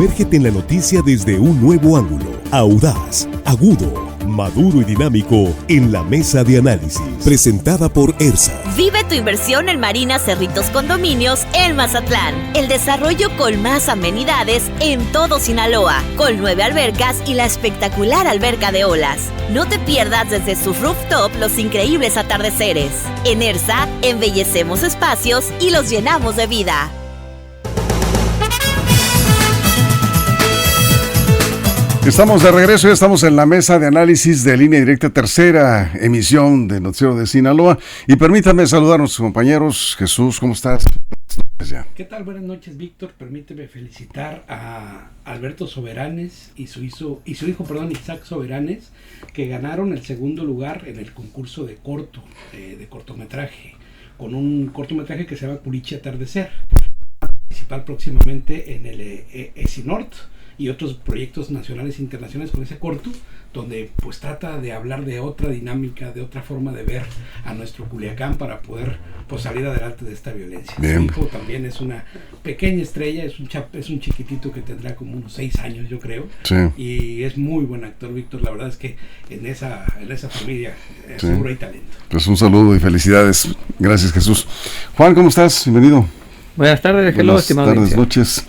Sumérgete en la noticia desde un nuevo ángulo, audaz, agudo, maduro y dinámico en la mesa de análisis, presentada por ERSA. Vive tu inversión en Marina Cerritos Condominios en Mazatlán. El desarrollo con más amenidades en todo Sinaloa, con 9 albercas y la espectacular alberca de olas. No te pierdas desde su rooftop los increíbles atardeceres. En ERSA, embellecemos espacios y los llenamos de vida. Estamos de regreso, ya estamos en la mesa de análisis de Línea Directa, tercera emisión de Noticiero de Sinaloa. Y permítanme saludar a nuestros compañeros. Jesús, ¿cómo estás? ¿Qué tal? Buenas noches, Víctor. Permíteme felicitar a Alberto Soberanes y su hijo, Isaac Soberanes, que ganaron el segundo lugar en el concurso de cortometraje, con un cortometraje que se llama Culichi Atardecer. Va a participar próximamente en el ESINORT y otros proyectos nacionales e internacionales con ese corto, donde pues trata de hablar de otra dinámica, de otra forma de ver a nuestro Culiacán para poder pues salir adelante de esta violencia. Su hijo también es una pequeña estrella, es un chiquitito que tendrá como unos 6 años, yo creo, sí. Y es muy buen actor, Víctor. La verdad es que en esa familia seguro hay talento. Pues un saludo y felicidades. Gracias, Jesús. Juan, ¿cómo estás? Bienvenido. Buenas tardes, hello, estimado. Buenas noches.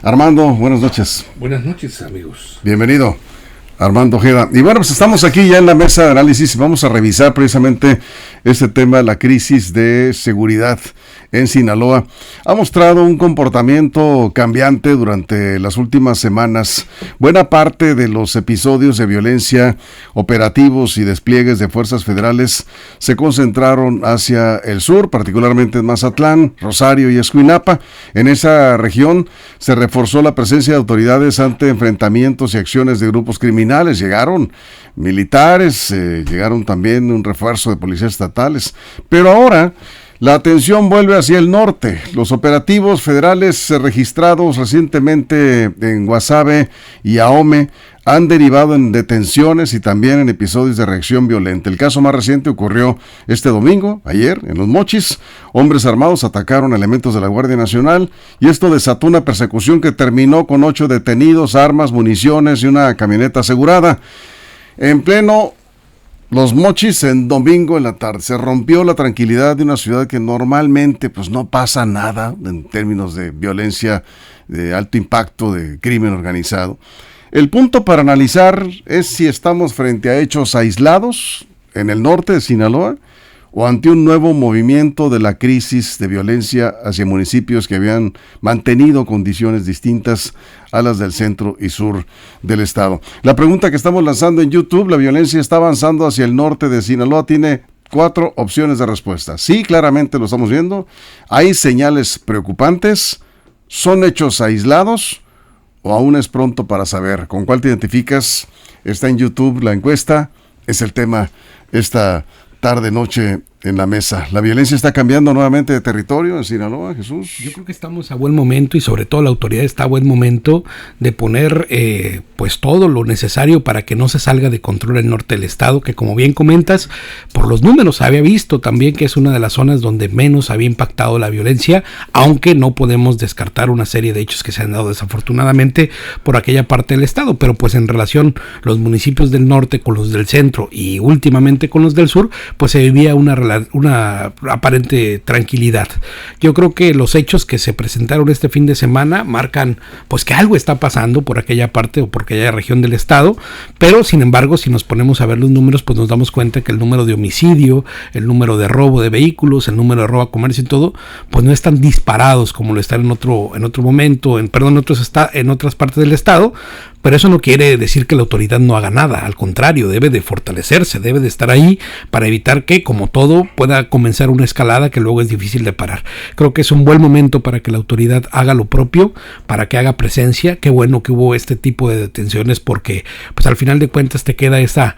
Armando, buenas noches. Buenas noches, amigos. Bienvenido, Armando Ojeda. Y bueno, pues estamos aquí ya en la mesa de análisis y vamos a revisar precisamente este tema, la crisis de seguridad en Sinaloa. Ha mostrado un comportamiento cambiante durante las últimas semanas. Buena parte de los episodios de violencia, operativos y despliegues de fuerzas federales se concentraron hacia el sur, particularmente en Mazatlán, Rosario y Escuinapa. En esa región se reforzó la presencia de autoridades ante enfrentamientos y acciones de grupos criminales. Llegaron militares, llegaron también un refuerzo de policías estatales. Pero ahora la atención vuelve hacia el norte. Los operativos federales registrados recientemente en Guasave y Ahome han derivado en detenciones y también en episodios de reacción violenta. El caso más reciente ocurrió este domingo, ayer, en Los Mochis. Hombres armados atacaron elementos de la Guardia Nacional y esto desató una persecución que terminó con 8 detenidos, armas, municiones y una camioneta asegurada. En pleno Los Mochis, en domingo en la tarde, se rompió la tranquilidad de una ciudad que normalmente pues no pasa nada en términos de violencia de alto impacto, de crimen organizado. El punto para analizar es si estamos frente a hechos aislados en el norte de Sinaloa o ante un nuevo movimiento de la crisis de violencia hacia municipios que habían mantenido condiciones distintas a las del centro y sur del estado. La pregunta que estamos lanzando en YouTube, ¿la violencia está avanzando hacia el norte de Sinaloa?, tiene 4 opciones de respuesta. Sí, claramente lo estamos viendo. Hay señales preocupantes. ¿Son hechos aislados? ¿O aún es pronto para saber? ¿Con cuál te identificas? Está en YouTube la encuesta. Es el tema esta tarde-noche en la mesa. ¿La violencia está cambiando nuevamente de territorio en Sinaloa, Jesús? Yo creo que estamos a buen momento y sobre todo la autoridad está a buen momento de poner pues todo lo necesario para que no se salga de control el norte del estado, que como bien comentas, por los números había visto también que es una de las zonas donde menos había impactado la violencia, aunque no podemos descartar una serie de hechos que se han dado desafortunadamente por aquella parte del estado, pero pues en relación los municipios del norte con los del centro y últimamente con los del sur, pues se vivía una aparente tranquilidad. Yo creo que los hechos que se presentaron este fin de semana marcan pues que algo está pasando por aquella parte o por aquella región del estado, pero sin embargo si nos ponemos a ver los números pues nos damos cuenta que el número de homicidio, el número de robo de vehículos, el número de robo a comercio y todo pues no están disparados como lo están en otro momento, en otras partes del estado. Pero eso no quiere decir que la autoridad no haga nada, al contrario, debe de fortalecerse, debe de estar ahí para evitar que, como todo, pueda comenzar una escalada que luego es difícil de parar. Creo que es un buen momento para que la autoridad haga lo propio, para que haga presencia. Qué bueno que hubo este tipo de detenciones porque, pues al final de cuentas te queda esa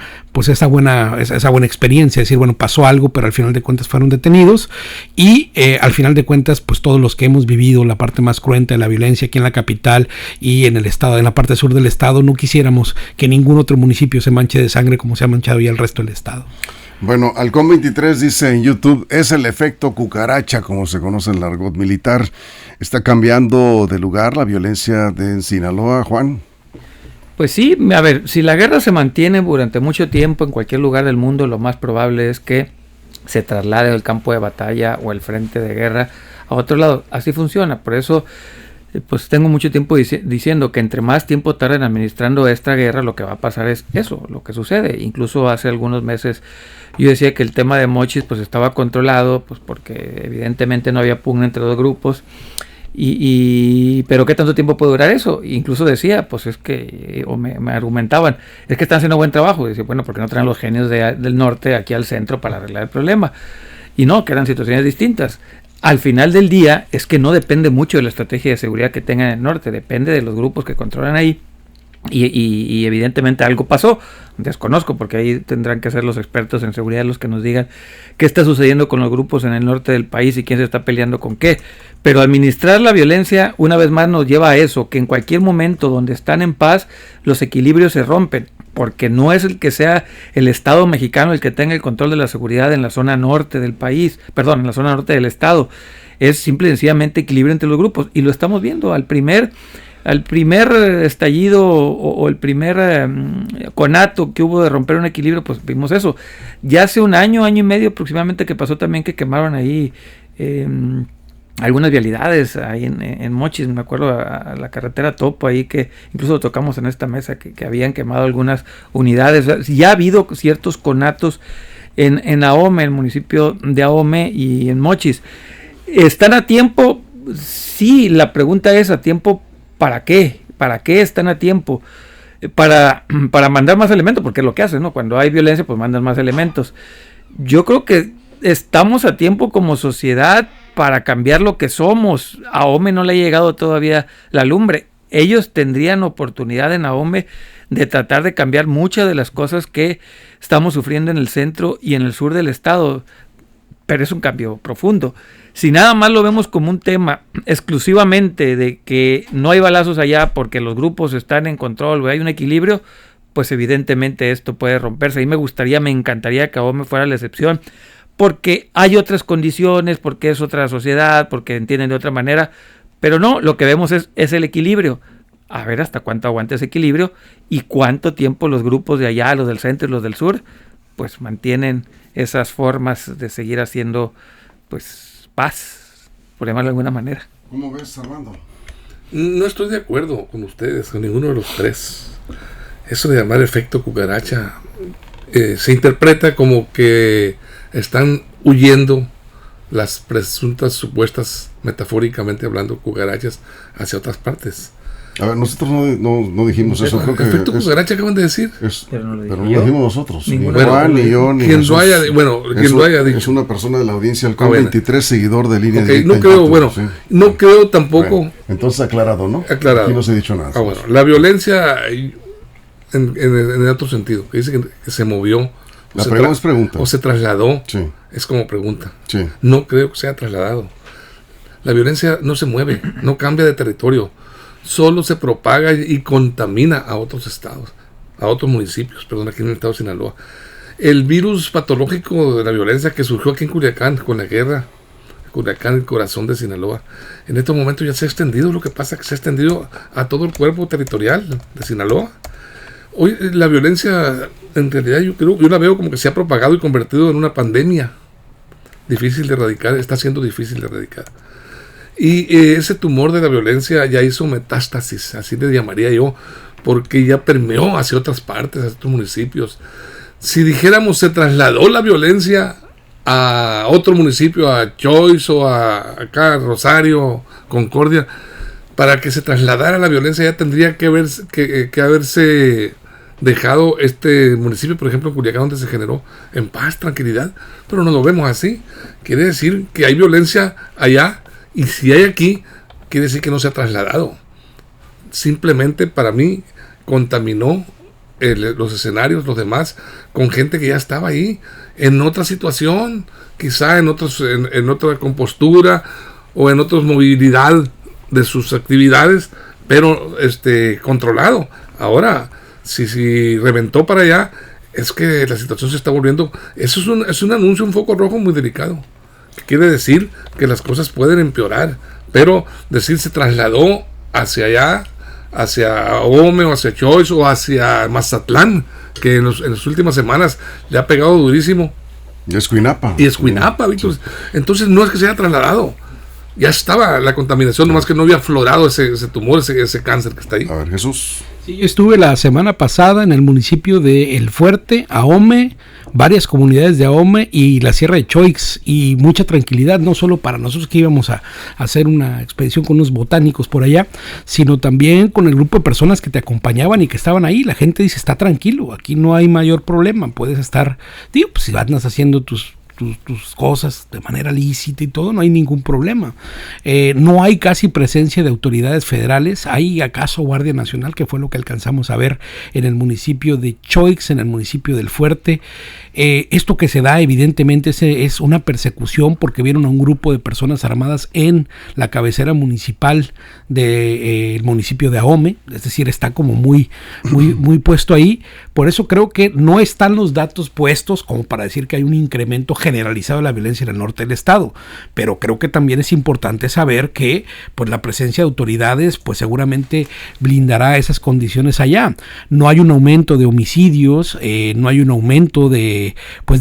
buena experiencia, es decir, bueno, pasó algo, pero al final de cuentas fueron detenidos y al final de cuentas, pues todos los que hemos vivido la parte más cruenta de la violencia aquí en la capital y en el estado, en la parte sur del estado, no quisiéramos que ningún otro municipio se manche de sangre como se ha manchado ya el resto del estado. Bueno, Halcón 23 dice en YouTube, es el efecto cucaracha, como se conoce en el argot militar. ¿Está cambiando de lugar la violencia en Sinaloa, Juan? Pues sí, a ver, si la guerra se mantiene durante mucho tiempo en cualquier lugar del mundo, lo más probable es que se traslade el campo de batalla o el frente de guerra a otro lado. Así funciona, por eso pues tengo mucho tiempo diciendo que entre más tiempo tarden administrando esta guerra, lo que va a pasar es eso, lo que sucede. Incluso hace algunos meses yo decía que el tema de Mochis pues estaba controlado, pues porque evidentemente no había pugna entre los grupos. Pero ¿qué tanto tiempo puede durar eso? Incluso decía, pues es que, o me argumentaban, es que están haciendo buen trabajo. Y decía, bueno, ¿por qué no traen los genios del norte aquí al centro para arreglar el problema? Y no, que eran situaciones distintas. Al final del día es que no depende mucho de la estrategia de seguridad que tengan en el norte, depende de los grupos que controlan ahí. Y evidentemente algo pasó, desconozco, porque ahí tendrán que ser los expertos en seguridad los que nos digan qué está sucediendo con los grupos en el norte del país y quién se está peleando con qué. Pero administrar la violencia una vez más nos lleva a eso, que en cualquier momento donde están en paz los equilibrios se rompen, porque no es el que sea el Estado mexicano el que tenga el control de la seguridad en la zona norte del país, en la zona norte del Estado, es simple y sencillamente equilibrio entre los grupos, y lo estamos viendo al primer estallido o el primer conato que hubo de romper un equilibrio, pues vimos eso. Ya hace un año y medio aproximadamente que pasó también que quemaron ahí algunas vialidades ahí en Mochis, me acuerdo a la carretera Topo ahí, que incluso lo tocamos en esta mesa, que habían quemado algunas unidades. Ya ha habido ciertos conatos en Ahome, el municipio de Ahome, y en Mochis. ¿Están a tiempo? Sí, la pregunta es, ¿a tiempo para qué? ¿Para qué están a tiempo? Para mandar más elementos, porque es lo que hacen, ¿no? Cuando hay violencia, pues mandan más elementos. Yo creo que estamos a tiempo como sociedad para cambiar lo que somos. A Ahome no le ha llegado todavía la lumbre. Ellos tendrían oportunidad en Ahome de tratar de cambiar muchas de las cosas que estamos sufriendo en el centro y en el sur del estado, pero es un cambio profundo. Si nada más lo vemos como un tema exclusivamente de que no hay balazos allá porque los grupos están en control o hay un equilibrio, pues evidentemente esto puede romperse. Y me encantaría que Ahome fuera la excepción, porque hay otras condiciones, porque es otra sociedad, porque entienden de otra manera, pero no, lo que vemos es el equilibrio. A ver hasta cuánto aguanta ese equilibrio y cuánto tiempo los grupos de allá, los del centro y los del sur, pues mantienen esas formas de seguir haciendo, pues, paz, por llamarlo de alguna manera. ¿Cómo ves, Armando? No estoy de acuerdo con ustedes, con ninguno de los tres. Eso de llamar efecto cucaracha se interpreta como que están huyendo las presuntas, supuestas, metafóricamente hablando, cucarachas hacia otras partes. A ver, nosotros no dijimos eso. Creo que efecto cucaracha acaban de decir. Pero no lo dijimos nosotros. Ni Juan, ni yo, ni quien Jesús. Quien lo haya dicho. Es una persona de la audiencia, el cual 23, seguidor de Línea okay, Directa. No creo tampoco. Bueno, entonces aclarado, ¿no? Aclarado. Aquí no se ha dicho nada. Bueno, la violencia en otro sentido, que dice que se movió. La pregunta es pregunta. O se trasladó. Sí. Es como pregunta. Sí. No creo que sea trasladado. La violencia no se mueve, no cambia de territorio. Solo se propaga y contamina a otros estados, a otros municipios, aquí en el estado de Sinaloa. El virus patológico de la violencia que surgió aquí en Culiacán con la guerra, Culiacán, el corazón de Sinaloa, en estos momentos ya se ha extendido. Lo que pasa es que se ha extendido a todo el cuerpo territorial de Sinaloa. Hoy la violencia, en realidad yo la veo como que se ha propagado y convertido en una pandemia difícil de erradicar, está siendo difícil de erradicar. Y ese tumor de la violencia ya hizo metástasis, así le llamaría yo, porque ya permeó hacia otras partes, hacia otros municipios. Si dijéramos se trasladó la violencia a otro municipio, a Choice o a Rosario, Concordia, para que se trasladara la violencia ya tendría que haberse dejado este municipio, por ejemplo, Culiacán, donde se generó, en paz, tranquilidad, pero no lo vemos así. Quiere decir que hay violencia allá, y si hay aquí, quiere decir que no se ha trasladado. Simplemente, para mí, contaminó los escenarios, los demás, con gente que ya estaba ahí, en otra situación, quizá en otra compostura, o en otra movilidad de sus actividades, pero controlado. Ahora, si reventó para allá, es que la situación se está volviendo. Eso es un anuncio, un foco rojo muy delicado. Quiere decir que las cosas pueden empeorar, Pero decir se trasladó hacia allá, hacia Ahome o hacia Choix o hacia Mazatlán, que en las últimas semanas le ha pegado durísimo. Y Escuinapa. Y Escuinapa, Víctor. Sí. Entonces no es que se haya trasladado. Ya estaba la contaminación, nomás que no había aflorado ese tumor, ese cáncer que está ahí. A ver, Jesús. Sí, yo estuve la semana pasada en el municipio de El Fuerte, Ahome, varias comunidades de Ahome y la Sierra de Choix, y mucha tranquilidad, no solo para nosotros que íbamos a hacer una expedición con unos botánicos por allá, sino también con el grupo de personas que te acompañaban y que estaban ahí. La gente dice, está tranquilo, aquí no hay mayor problema, puedes estar, digo, pues si andas haciendo tus cosas de manera lícita y todo, no hay ningún problema. No hay casi presencia de autoridades federales. Hay acaso Guardia Nacional, que fue lo que alcanzamos a ver en el municipio de Choix, en el municipio del Fuerte. Esto que se da evidentemente es una persecución porque vieron a un grupo de personas armadas en la cabecera municipal del municipio de Ahome, es decir, está como muy puesto ahí. Por eso creo que no están los datos puestos como para decir que hay un incremento generalizado de la violencia en el norte del estado, pero creo que también es importante saber que pues la presencia de autoridades pues seguramente blindará esas condiciones allá. No hay un aumento de homicidios, no hay un aumento de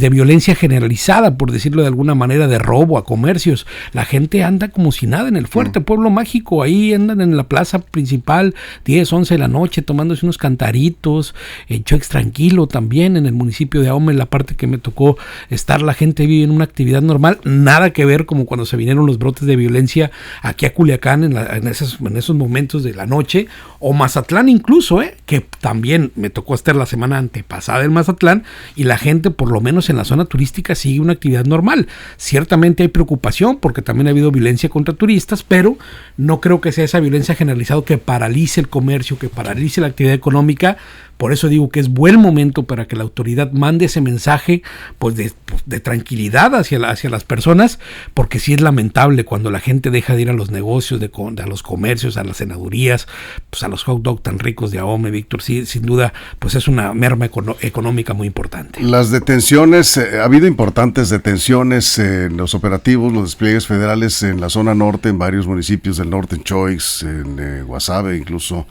violencia generalizada, por decirlo de alguna manera, de robo a comercios. La gente anda como si nada en el Fuerte, pueblo mágico, ahí andan en la plaza principal 10, 11 de la noche tomándose unos cantaritos. En Choix tranquilo también, en el municipio de Ahome, en la parte que me tocó estar, la gente vive en una actividad normal, nada que ver como cuando se vinieron los brotes de violencia aquí a Culiacán en esos momentos de la noche, o Mazatlán incluso, que también me tocó estar la semana antepasada en Mazatlán, y la gente por lo menos en la zona turística sigue una actividad normal. Ciertamente hay preocupación porque también ha habido violencia contra turistas, pero no creo que sea esa violencia generalizada que paralice el comercio, que paralice la actividad económica. Por eso digo que es buen momento para que la autoridad mande ese mensaje pues de tranquilidad hacia las personas, porque sí es lamentable cuando la gente deja de ir a los negocios, a los comercios, a las cenadurías, pues a los hot dog tan ricos de Ahome, Víctor. Sí, sin duda, pues es una merma económica muy importante. Las detenciones, ha habido importantes detenciones en los operativos, los despliegues federales en la zona norte, en varios municipios del norte, en Choix, en Guasave, incluso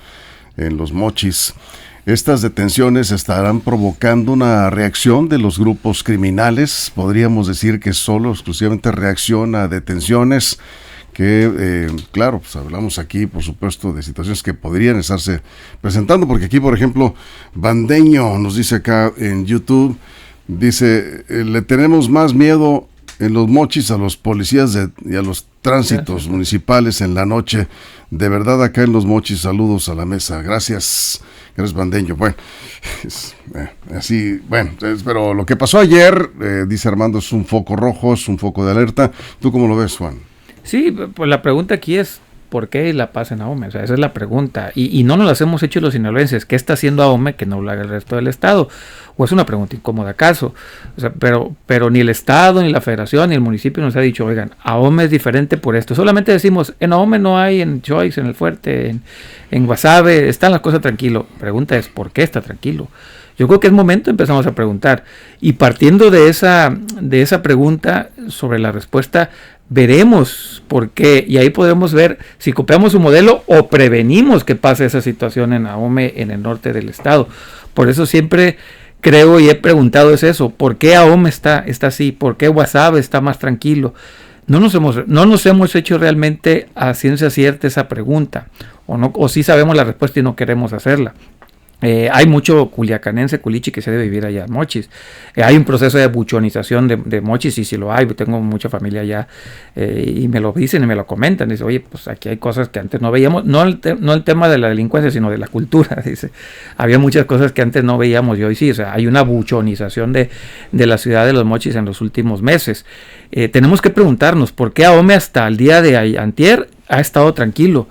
en Los Mochis. Estas detenciones estarán provocando una reacción de los grupos criminales. Podríamos decir que solo exclusivamente reacción a detenciones que, claro, pues hablamos aquí, por supuesto, de situaciones que podrían estarse presentando, porque aquí, por ejemplo, Bandeño nos dice acá en YouTube, dice, le tenemos más miedo en Los Mochis a los policías y a los tránsitos municipales en la noche. De verdad, acá en Los Mochis, saludos a la mesa. Gracias. Eres Bandeño. Bueno, así, bueno, pero lo que pasó ayer, dice Armando, es un foco rojo, es un foco de alerta. ¿Tú cómo lo ves, Juan? Sí, pues la pregunta aquí es, ¿por qué la paz en Ahome? O sea, esa es la pregunta. Y no nos las hemos hecho los sinaloenses. ¿Qué está haciendo Ahome que no lo haga el resto del estado? O es una pregunta incómoda, ¿acaso? O sea, pero ni el estado, ni la federación, ni el municipio nos ha dicho, oigan, Ahome es diferente por esto. Solamente decimos, en Ahome no hay, en Choix, en El Fuerte, en Guasave, están las cosas tranquilo. Pregunta es, ¿por qué está tranquilo? Yo creo que es momento, empezamos a preguntar. Y partiendo de esa pregunta sobre la respuesta, veremos por qué, y ahí podremos ver si copiamos su modelo o prevenimos que pase esa situación en Ahome, en el norte del estado. Por eso siempre creo y he preguntado es eso, ¿por qué Ahome está así? ¿Por qué Guasave está más tranquilo? No nos hemos hecho realmente a ciencia cierta esa pregunta, o sí sabemos la respuesta y no queremos hacerla. Hay mucho culiacanense, culichi que se debe vivir allá en Mochis. Hay un proceso de buchonización de Mochis, y si lo hay, tengo mucha familia allá y me lo dicen y me lo comentan. Dice, oye, pues aquí hay cosas que antes no veíamos, no el tema de la delincuencia, sino de la cultura. Dice, había muchas cosas que antes no veíamos y hoy sí. O sea, hay una buchonización de la ciudad de Los Mochis en los últimos meses. Tenemos que preguntarnos por qué Ahome hasta el día de antier ha estado tranquilo.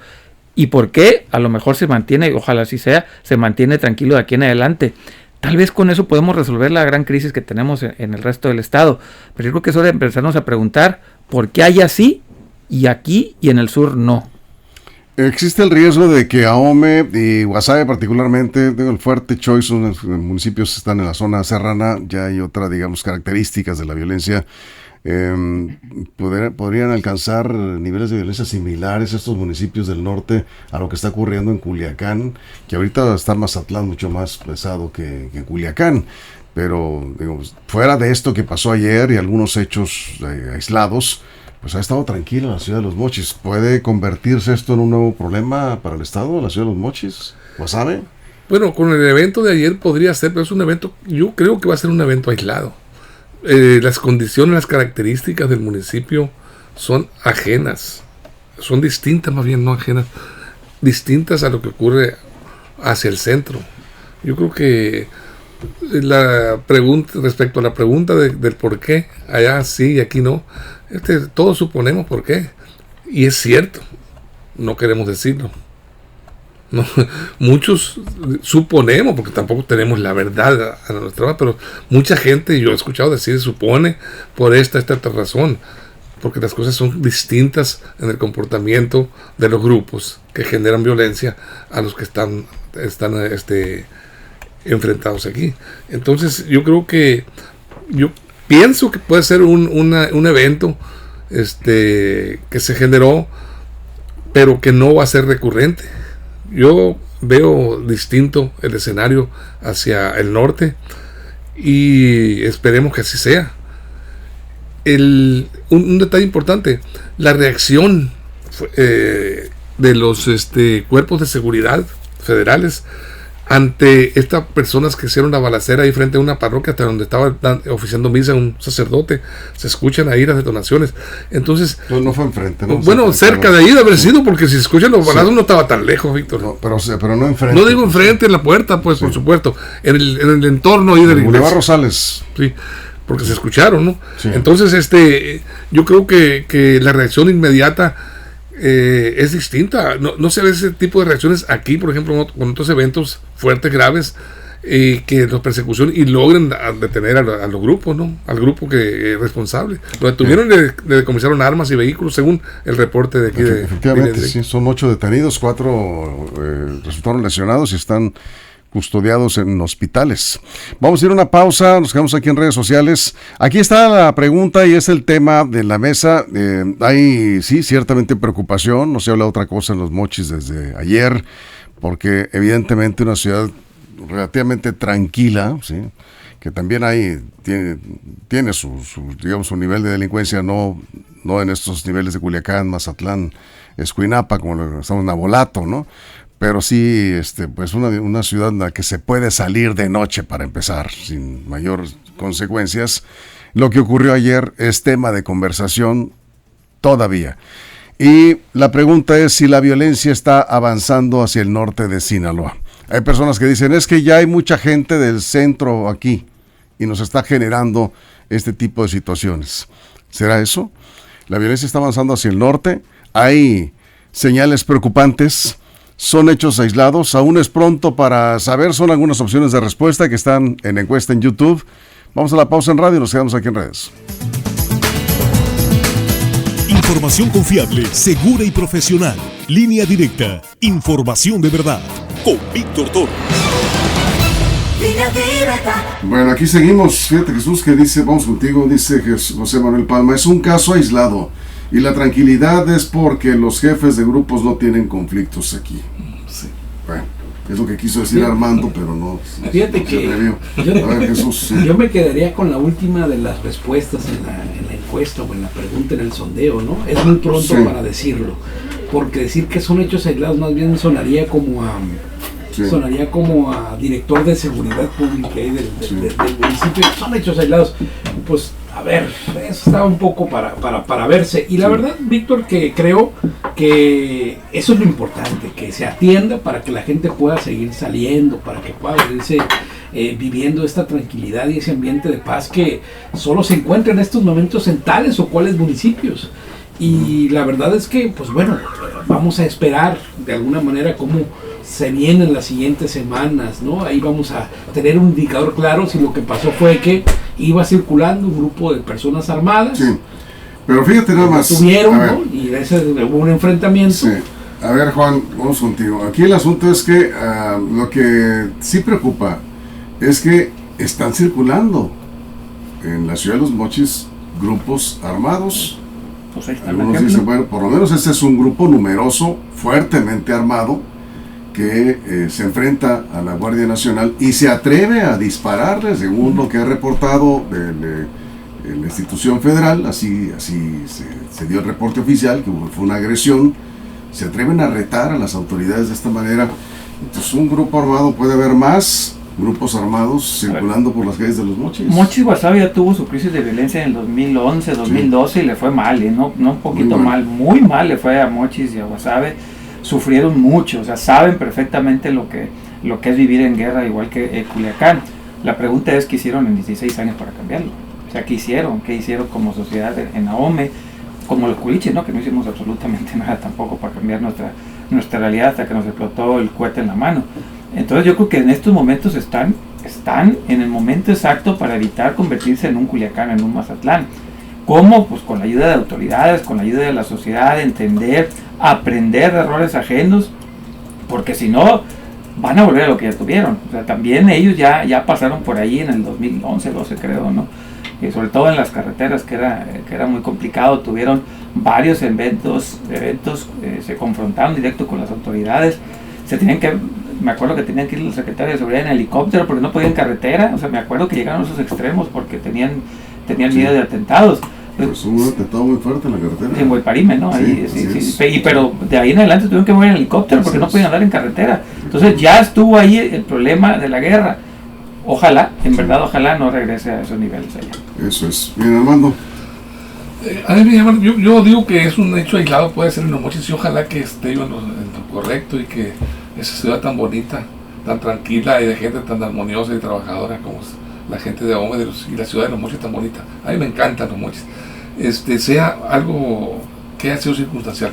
¿Y por qué? A lo mejor se mantiene, ojalá así sea, se mantiene tranquilo de aquí en adelante. Tal vez con eso podemos resolver la gran crisis que tenemos en el resto del estado. Pero yo creo que es hora de empezarnos a preguntar por qué hay así y aquí y en el sur no. Existe el riesgo de que Ahome y Guasave particularmente, El Fuerte, Choix, los municipios están en la zona serrana, ya hay otra, digamos, características de la violencia podrían alcanzar niveles de violencia similares a estos municipios del norte a lo que está ocurriendo en Culiacán, que ahorita está Mazatlán mucho más pesado que Culiacán, pero digo, fuera de esto que pasó ayer y algunos hechos aislados, pues ha estado tranquila la ciudad de Los Mochis. ¿Puede convertirse esto en un nuevo problema para el estado, la ciudad de Los Mochis? ¿Guasave? Bueno, con el evento de ayer podría ser, pero es un evento, yo creo que va a ser un evento aislado. Las condiciones, las características del municipio son ajenas, son distintas, más bien no ajenas, distintas a lo que ocurre hacia el centro. Yo creo que la pregunta, respecto a la pregunta del por qué, allá sí y aquí no, todos suponemos por qué, y es cierto, no queremos decirlo. No, muchos suponemos, porque tampoco tenemos la verdad a nuestra edad, pero mucha gente, yo he escuchado decir, supone por esta razón, porque las cosas son distintas en el comportamiento de los grupos que generan violencia a los que están enfrentados aquí. Entonces yo pienso que puede ser un evento que se generó, pero que no va a ser recurrente. Yo veo distinto el escenario hacia el norte y esperemos que así sea. Un detalle importante, la reacción de los cuerpos de seguridad federales ante estas personas que hicieron la balacera ahí frente a una parroquia hasta donde estaba oficiando misa un sacerdote. Se escuchan ahí las detonaciones. Entonces, no fue enfrente, ¿no? Bueno, cerca de ahí de haber sido, porque si se escuchan los balazos no estaba tan lejos, Víctor. No, pero no enfrente. No digo enfrente, en la puerta, pues, por supuesto. En el entorno ahí de la iglesia. Boulevard Rosales. Sí, porque se escucharon, ¿no? Sí. Entonces, yo creo que la reacción inmediata es distinta. No se ve ese tipo de reacciones aquí, por ejemplo, con otros eventos fuertes, graves, que los persecución y logren detener a los grupos, ¿no? Al grupo que es responsable. Lo detuvieron y le decomisaron armas y vehículos, según el reporte de aquí. Efectivamente, sí, son 8 detenidos, 4 resultaron lesionados y están custodiados en hospitales. Vamos a ir a una pausa, nos quedamos aquí en redes sociales. Aquí está la pregunta y es el tema de la mesa. Hay, sí, ciertamente preocupación, no se habla de otra cosa en Los Mochis desde ayer, porque evidentemente una ciudad relativamente tranquila, ¿sí?, que también tiene su nivel de delincuencia, no en estos niveles de Culiacán, Mazatlán, Escuinapa, como lo estamos en Nabolato, ¿no? Pero sí, pues una ciudad en la que se puede salir de noche para empezar, sin mayores consecuencias. Lo que ocurrió ayer es tema de conversación todavía. Y la pregunta es si la violencia está avanzando hacia el norte de Sinaloa. Hay personas que dicen, es que ya hay mucha gente del centro aquí y nos está generando este tipo de situaciones. ¿Será eso? ¿La violencia está avanzando hacia el norte? ¿Hay señales preocupantes? ¿Son hechos aislados? Aún es pronto para saber, son algunas opciones de respuesta que están en encuesta en YouTube. Vamos a la pausa en radio y nos quedamos aquí en redes. Información confiable, segura y profesional. Línea directa. Información de verdad. Con Víctor Toro. Bueno, aquí seguimos. Fíjate, Jesús, que dice, vamos contigo, dice José Manuel Palma, es un caso aislado y la tranquilidad es porque los jefes de grupos no tienen conflictos aquí. Sí. Bueno, es lo que quiso decir Armando, pero no. Fíjate que a ver, Jesús, sí. Yo me quedaría con la última de las respuestas en la encuesta o en la pregunta, en el sondeo, ¿no? Es muy pronto para decirlo, porque decir que son hechos aislados más bien sonaría como a director de seguridad pública y del municipio. Son hechos aislados, pues a ver, eso está un poco para verse. Y la verdad, Víctor, que creo que eso es lo importante, que se atienda para que la gente pueda seguir saliendo, para que pueda irse viviendo esta tranquilidad y ese ambiente de paz que solo se encuentra en estos momentos en tales o cuales municipios. Y la verdad es que, pues bueno, vamos a esperar de alguna manera cómo se vienen las siguientes semanas, ¿no? Ahí vamos a tener un indicador claro si lo que pasó fue que iba circulando un grupo de personas armadas. Sí, pero fíjate nada más. Tuvieron, ¿no? Y hubo un enfrentamiento. Sí. A ver, Juan, vamos contigo. Aquí el asunto es que lo que sí preocupa es que están circulando en la ciudad de Los Mochis grupos armados. Pues ahí está. Algunos dicen, bueno, por lo menos este es un grupo numeroso, fuertemente armado, que se enfrenta a la Guardia Nacional y se atreve a dispararle, según lo que ha reportado la institución federal, así se dio el reporte oficial, que fue una agresión. Se atreven a retar a las autoridades de esta manera. Entonces, un grupo armado, puede haber más grupos armados circulando por las calles de los Mochis. Mochis, Guasave ya tuvo su crisis de violencia en el 2011, 2012 y le fue mal, no un poquito muy mal le fue a Mochis y a Guasave. Sufrieron mucho, o sea, saben perfectamente lo que es vivir en guerra, igual que Culiacán. La pregunta es qué hicieron en 16 años para cambiarlo. O sea, ¿qué hicieron como sociedad en Ahome? Como los culiches, ¿no? Que no hicimos absolutamente nada tampoco para cambiar nuestra realidad hasta que nos explotó el cohete en la mano. Entonces yo creo que en estos momentos están en el momento exacto para evitar convertirse en un Culiacán, en un Mazatlán. ¿Cómo? Pues con la ayuda de autoridades, con la ayuda de la sociedad, entender, aprender de errores ajenos, porque si no, van a volver a lo que ya tuvieron. O sea, también ellos ya pasaron por ahí en el 2011, 12 creo, ¿no? Y sobre todo en las carreteras, que era muy complicado, tuvieron varios eventos, se confrontaron directo con las autoridades, me acuerdo que tenían que ir los secretarios de seguridad en helicóptero porque no podían carretera, o sea, me acuerdo que llegaron a esos extremos porque tenían miedo de atentados. Pues hubo un atentado muy fuerte en la carretera. En Huayparime, ¿no? Ahí, sí. Pero de ahí en adelante tuvieron que mover en helicóptero porque no podían andar en carretera. Entonces ya estuvo ahí el problema de la guerra. Ojalá, en verdad, ojalá no regrese a esos niveles allá. Eso es. Bien, Armando. A mí me llama, yo digo que es un hecho aislado, puede ser en los Mochis, y ojalá que esté en lo correcto y que esa ciudad tan bonita, tan tranquila y de gente tan armoniosa y trabajadora como es la gente de Ahome y la ciudad de los Mochis tan bonita. A mí me encantan los Mochis. Sea algo que ha sido circunstancial.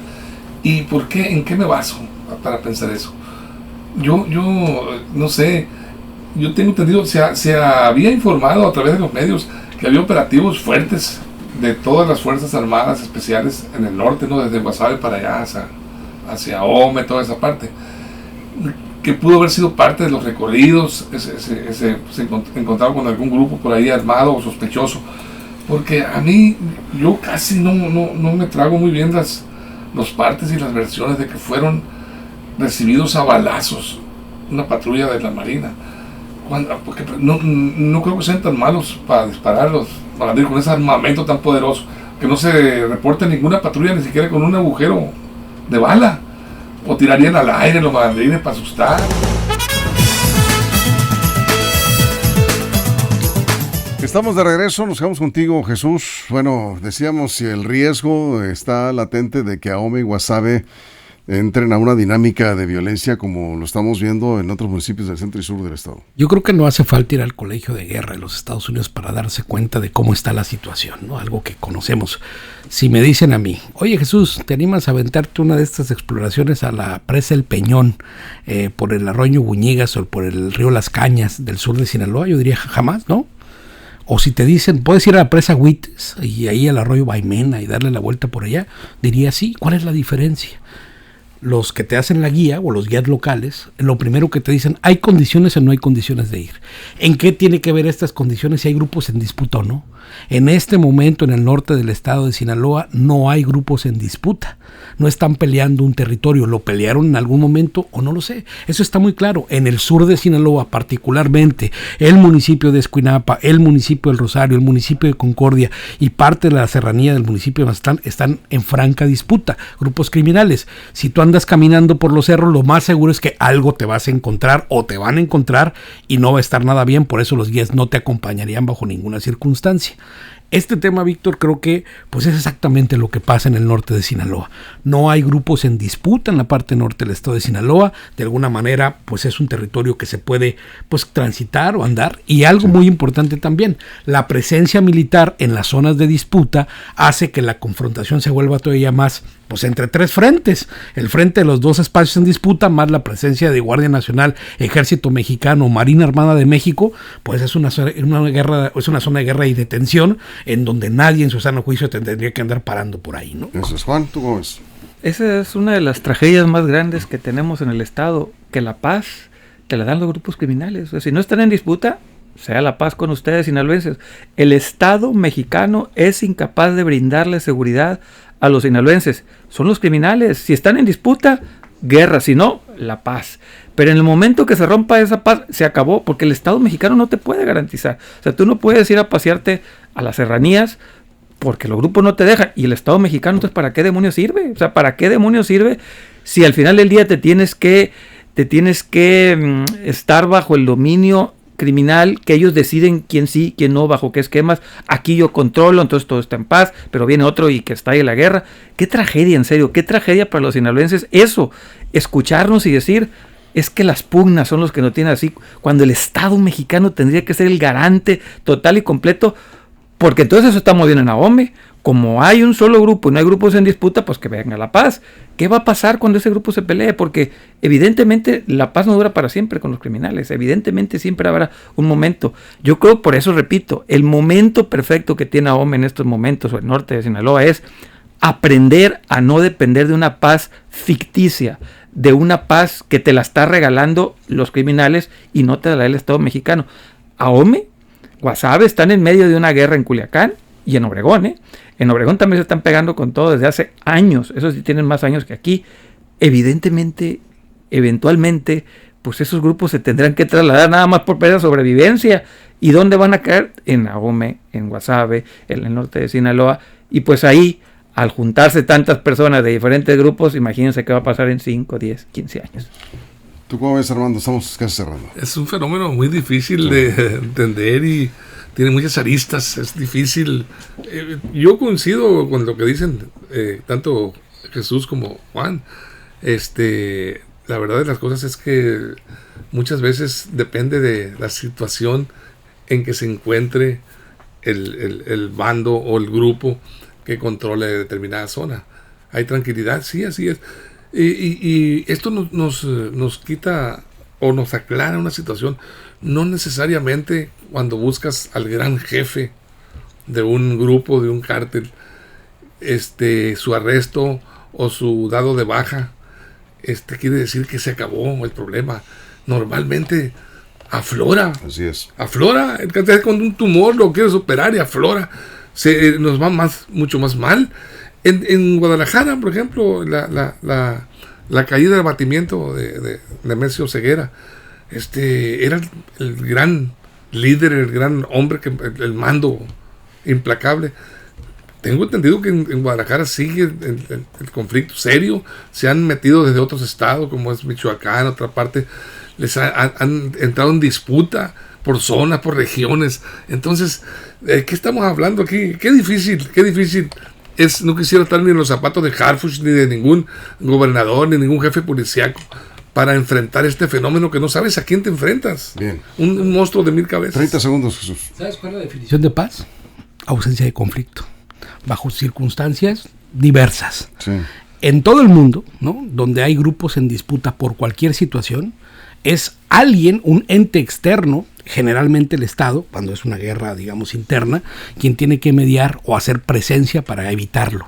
¿Y por qué? ¿En qué me baso para pensar eso? Yo no sé, yo tengo entendido, se había informado a través de los medios que había operativos fuertes de todas las fuerzas armadas especiales en el norte, ¿no? Desde Guasave para allá hacia Ahome, toda esa parte, que pudo haber sido parte de los recorridos, se encontraba con algún grupo por ahí armado o sospechoso, porque a mí, yo casi no me trago muy bien los partes y las versiones de que fueron recibidos a balazos una patrulla de la Marina, porque no creo que sean tan malos para dispararlos, para ir con ese armamento tan poderoso, que no se reporte ninguna patrulla ni siquiera con un agujero de bala, o tirarían al aire los malandrines para asustar. Estamos de regreso, nos quedamos contigo, Jesús. Bueno, decíamos, si el riesgo está latente de que Ahome y Guasave entren a una dinámica de violencia como lo estamos viendo en otros municipios del centro y sur del estado. Yo creo que no hace falta ir al colegio de guerra de los Estados Unidos para darse cuenta de cómo está la situación, ¿no? Algo que conocemos. Si me dicen a mí, oye Jesús, ¿te animas a aventarte una de estas exploraciones a la presa El Peñón, por el arroyo Buñigas o por el río Las Cañas del sur de Sinaloa? Yo diría jamás, ¿no? O si te dicen, puedes ir a la presa Huites y ahí al arroyo Baimena y darle la vuelta por allá, diría sí. ¿Cuál es la diferencia? Los que te hacen la guía o los guías locales, lo primero que te dicen, ¿hay condiciones o no hay condiciones de ir? ¿En qué tiene que ver estas condiciones si hay grupos en disputa o no? En este momento en el norte del estado de Sinaloa no hay grupos en disputa, no están peleando un territorio, lo pelearon en algún momento o no lo sé, eso está muy claro. En el sur de Sinaloa, particularmente el municipio de Escuinapa, el municipio del Rosario, el municipio de Concordia y parte de la serranía del municipio de Mazatlán están en franca disputa, grupos criminales. Si tú andas caminando por los cerros, lo más seguro es que algo te vas a encontrar o te van a encontrar y no va a estar nada bien, por eso los guías no te acompañarían bajo ninguna circunstancia. Este tema, Víctor, creo que pues es exactamente lo que pasa en el norte de Sinaloa. No hay grupos en disputa en la parte norte del estado de Sinaloa. De alguna manera, pues es un territorio que se puede pues transitar o andar. Y algo muy importante también, la presencia militar en las zonas de disputa hace que la confrontación se vuelva todavía más, pues entre tres frentes. El frente de los dos espacios en disputa, más la presencia de Guardia Nacional, Ejército Mexicano, Marina Armada de México, pues es una zona de guerra y de tensión, en donde nadie en su sano juicio tendría que andar parando por ahí, ¿no? Eso es, Juan, ¿tú cómo ves? Esa es una de las tragedias más grandes que tenemos en el estado, que la paz te la dan los grupos criminales. O sea, si no están en disputa, sea la paz con ustedes, sinaloenses. El Estado mexicano es incapaz de brindarle seguridad a los sinaloenses. Son los criminales. Si están en disputa, guerra. Si no, la paz. Pero en el momento que se rompa esa paz, se acabó, porque el Estado mexicano no te puede garantizar. O sea, tú no puedes ir a pasearte a las serranías porque los grupos no te dejan. Y el Estado mexicano, entonces, ¿para qué demonios sirve? O sea, ¿para qué demonios sirve si al final del día te tienes que estar bajo el dominio criminal, que ellos deciden quién sí, quién no, bajo qué esquemas? Aquí yo controlo, entonces todo está en paz, pero viene otro y que estalle la guerra. Qué tragedia, en serio, qué tragedia para los sinaloenses eso, escucharnos y decir, es que las pugnas son los que no tienen así, cuando el Estado mexicano tendría que ser el garante total y completo, porque entonces eso estamos viendo en Ahome. Como hay un solo grupo y no hay grupos en disputa, pues que venga la paz. ¿Qué va a pasar cuando ese grupo se pelee? Porque evidentemente la paz no dura para siempre con los criminales. Evidentemente siempre habrá un momento. Yo creo, por eso repito, el momento perfecto que tiene Ahome en estos momentos, o el norte de Sinaloa, es aprender a no depender de una paz ficticia, de una paz que te la está regalando los criminales y no te la da el Estado mexicano. Ahome, Guasave están en medio de una guerra en Culiacán y en Obregón, ¿eh? En Obregón también se están pegando con todo desde hace años. Esos sí tienen más años que aquí. Evidentemente, eventualmente, pues esos grupos se tendrán que trasladar nada más por pérdida de sobrevivencia. ¿Y dónde van a caer? En Ahome, en Guasave, en el norte de Sinaloa. Y pues ahí, al juntarse tantas personas de diferentes grupos, imagínense qué va a pasar en 5, 10, 15 años. ¿Tú cómo ves, Armando? Estamos casi cerrando. Es un fenómeno muy difícil de entender y tiene muchas aristas, es difícil. Yo coincido con lo que dicen tanto Jesús como Juan. La verdad de las cosas es que muchas veces depende de la situación en que se encuentre el bando o el grupo que controle determinada zona. Hay tranquilidad, sí, así es. Y esto nos quita o nos aclara una situación. No necesariamente cuando buscas al gran jefe de un grupo, de un cártel, su arresto o su dado de baja, quiere decir que se acabó el problema. Normalmente aflora. Así es. Aflora. Cuando un tumor lo quieres operar y aflora, nos va mucho más mal. En Guadalajara, por ejemplo, la caída del abatimiento de Nemesio Ceguera, era el gran líder, el gran hombre, el mando implacable. Tengo entendido que en Guadalajara sigue el conflicto serio. Se han metido desde otros estados, como es Michoacán, otra parte, les han entrado en disputa por zonas, por regiones. Entonces, ¿qué estamos hablando aquí? Qué difícil no quisiera estar ni en los zapatos de Harfuch, ni de ningún gobernador, ni ningún jefe policíaco para enfrentar este fenómeno que no sabes a quién te enfrentas. Bien. Un monstruo de 1000 cabezas. 30 segundos, Jesús. ¿Sabes cuál es la definición de paz? Ausencia de conflicto, bajo circunstancias diversas. Sí. En todo el mundo, ¿no?, donde hay grupos en disputa por cualquier situación, es alguien, un ente externo, generalmente el Estado, cuando es una guerra, digamos, interna, quien tiene que mediar o hacer presencia para evitarlo.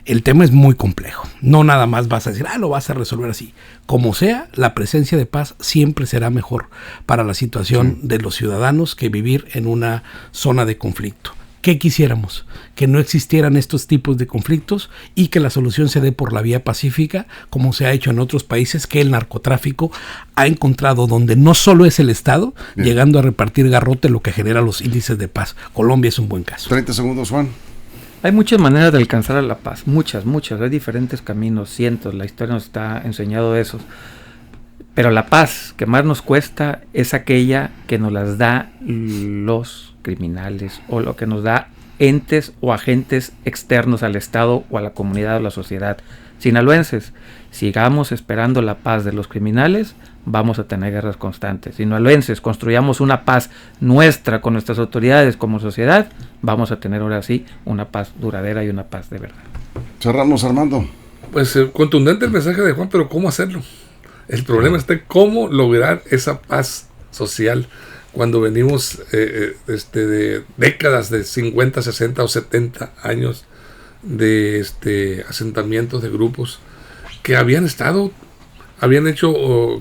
El tema es muy complejo. No nada más vas a decir, lo vas a resolver así. Como sea, la presencia de paz siempre será mejor para la situación de los ciudadanos que vivir en una zona de conflicto. ¿Qué quisiéramos? Que no existieran estos tipos de conflictos y que la solución se dé por la vía pacífica, como se ha hecho en otros países, que el narcotráfico ha encontrado donde no solo es el Estado, llegando a repartir garrote, lo que genera los índices de paz. Colombia es un buen caso. 30 segundos, Juan. Hay muchas maneras de alcanzar a la paz, muchas, hay diferentes caminos, cientos, la historia nos está enseñando eso. Pero la paz que más nos cuesta es aquella que nos las da los criminales o lo que nos da entes o agentes externos al Estado o a la comunidad o a la sociedad. Sinaloenses, sigamos esperando la paz de los criminales, vamos a tener guerras constantes. Sinaloenses, construyamos una paz nuestra con nuestras autoridades como sociedad, vamos a tener ahora sí una paz duradera y una paz de verdad. Cerramos, Armando. Pues contundente el mensaje de Juan, pero ¿cómo hacerlo? El problema está en cómo lograr esa paz social cuando venimos de décadas de 50, 60 o 70 años de asentamientos de grupos que habían estado habían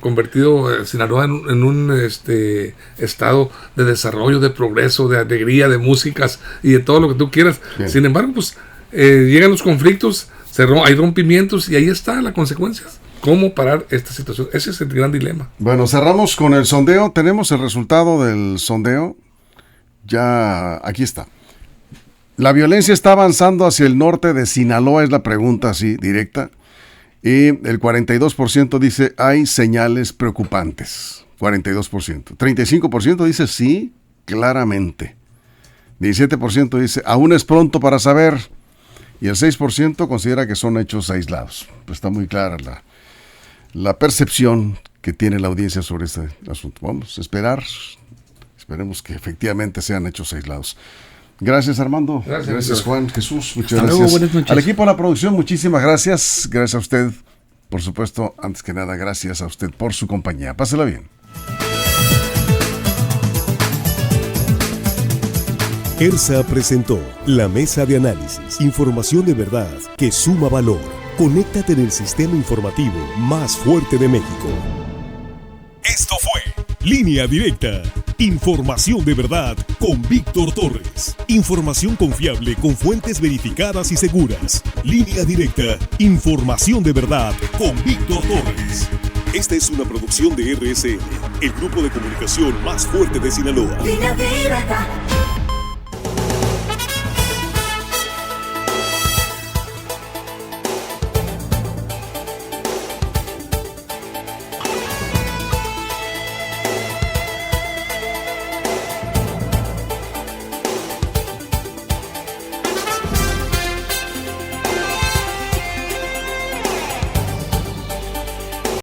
convertido Sinaloa en un estado de desarrollo, de progreso, de alegría, de músicas y de todo lo que tú quieras. Bien. Sin embargo, pues llegan los conflictos, hay rompimientos y ahí está la consecuencia. ¿Cómo parar esta situación? Ese es el gran dilema. Bueno, cerramos con el sondeo. Tenemos el resultado del sondeo. Ya, aquí está. La violencia está avanzando hacia el norte de Sinaloa, es la pregunta así, directa. Y el 42% dice, hay señales preocupantes. 42%. 35% dice, sí, claramente. 17% dice, aún es pronto para saber. Y el 6% considera que son hechos aislados. Pues está muy clara la percepción que tiene la audiencia sobre este asunto. Vamos a esperar. Esperemos que efectivamente sean hechos aislados. Gracias, Armando. Gracias, Juan, Jesús. Muchas gracias. Luego, buenas noches. Al equipo de la producción, muchísimas gracias. Gracias a usted, por supuesto, antes que nada, gracias a usted por su compañía. Pásela bien. ERSA presentó La Mesa de Análisis. Información de verdad que suma valor. Conéctate en el sistema informativo más fuerte de México. Esto fue Línea Directa. Información de verdad con Víctor Torres. Información confiable con fuentes verificadas y seguras. Línea Directa. Información de verdad con Víctor Torres. Esta es una producción de RSN, el grupo de comunicación más fuerte de Sinaloa. Línea Directa.